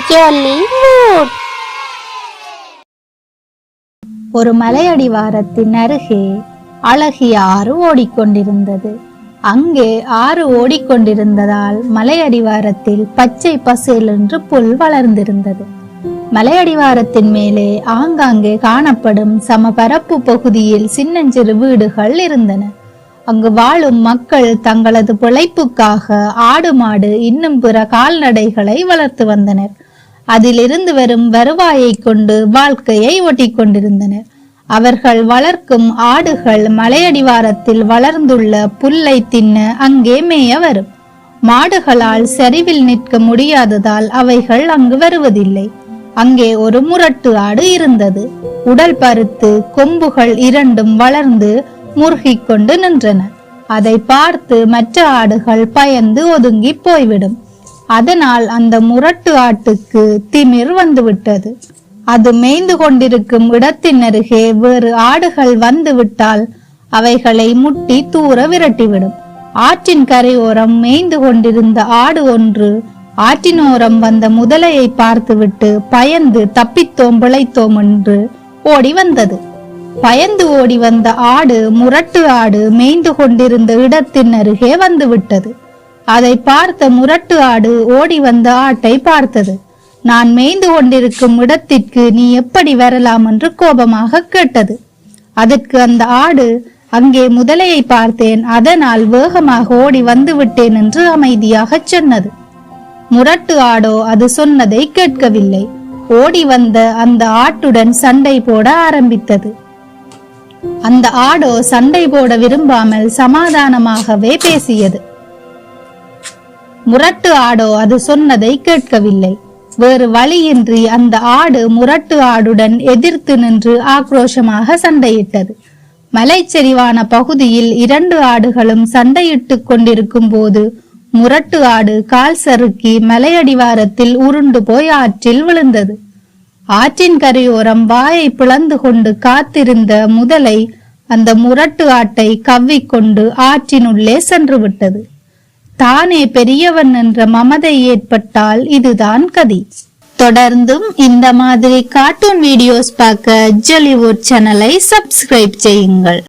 Jollywood. ஒரு மலையடிவாரத்தின் அருகே அழகிய ஆறு ஓடிக்கொண்டிருந்தது. அங்கே ஆறு ஓடிக்கொண்டிருந்ததால் மலையடிவாரத்தில் பச்சை பசேல் என்று புல் வளர்ந்திருந்தது. மலையடிவாரத்தின் மேலே ஆங்காங்கே காணப்படும் சமபரப்பு பகுதியில் சின்னஞ்சிறு வீடுகள் இருந்தன. அங்கு வாழும் மக்கள் தங்களது பிழைப்புக்காக ஆடு மாடு இன்னும் பிற கால்நடைகளை வளர்த்து வந்தனர். அதிலிருந்து வரும் வருவாயை கொண்டு வாழ்க்கையை ஒட்டி கொண்டிருந்தனர். அவர்கள் வளர்க்கும் ஆடுகள் மலையடிவாரத்தில் வளர்ந்துள்ள புல்லை தின்ன அங்கே மேய வரும். மாடுகளால் சரிவில் நிற்க முடியாததால் அவைகள் அங்கு வருவதில்லை. அங்கே ஒரு முரட்டு ஆடு இருந்தது. உடல் பருத்து கொம்புகள் இரண்டும் வளர்ந்து முறுகிக் கொண்டு நின்றன. அதை பார்த்து மற்ற ஆடுகள் பயந்து ஒதுங்கி போய்விடும். அதனால் அந்த முரட்டு ஆட்டுக்கு திமிர் வந்துவிட்டது. அது மேய்ந்து கொண்டிருக்கும் இடத்தின் அருகே வேறு ஆடுகள் வந்து விட்டால் அவைகளை முட்டி தூர விரட்டிவிடும். ஆற்றின் கரையோரம் மேய்ந்து கொண்டிருந்த ஆடு ஒன்று ஆற்றினோரம் வந்த முதலையை பார்த்துவிட்டு பயந்து தப்பித்தோம் பிழைத்தோம் என்று ஓடி வந்தது. பயந்து ஓடி வந்த ஆடு முரட்டு ஆடு மேய்ந்து கொண்டிருந்த இடத்தின் அருகே வந்து விட்டது. அதை பார்த்த முரட்டு ஆடு ஓடி வந்த ஆட்டை பார்த்தது. நான் மேய்ந்து கொண்டிருக்கும் இடத்திற்கு நீ எப்படி வரலாம் என்று கோபமாக கேட்டது. அதற்கு அந்த ஆடு, அங்கே முதலையை பார்த்தேன், அதனால் வேகமாக ஓடி வந்து விட்டேன் என்று அமைதியாக சொன்னது. முரட்டு ஆடோ அது சொன்னதை கேட்கவில்லை. ஓடி வந்த அந்த ஆட்டுடன் சண்டை போட ஆரம்பித்தது. அந்த ஆடோ சண்டை போட விரும்பாமல் சமாதானமாகவே பேசியது. முரட்டு ஆடோ அது சொன்னதை கேட்கவில்லை. வேறு வழியின்றி அந்த ஆடு முரட்டு ஆடுடன் எதிர்த்து நின்று ஆக்ரோஷமாக சண்டையிட்டது. மலைச்சரிவான பகுதியில் இரண்டு ஆடுகளும் சண்டையிட்டு கொண்டிருக்கும் போது முரட்டு ஆடு கால் சறுக்கி மலையடிவாரத்தில் உருண்டு போய் ஆற்றில் விழுந்தது. ஆற்றின் கரையோரம் வாயை பிளந்து கொண்டு காத்திருந்த முதலை அந்த முரட்டு ஆட்டை கவ்விக்கொண்டு ஆற்றினுள்ளே சென்று விட்டது. தானே பெரியவன் என்ற மமதை ஏற்பட்டால் இதுதான் கதி. தொடர்ந்தும் இந்த மாதிரி கார்ட்டூன் வீடியோஸ் பார்க்க ஜாலிவுட் சேனலை சப்ஸ்கிரைப் செய்யுங்கள்.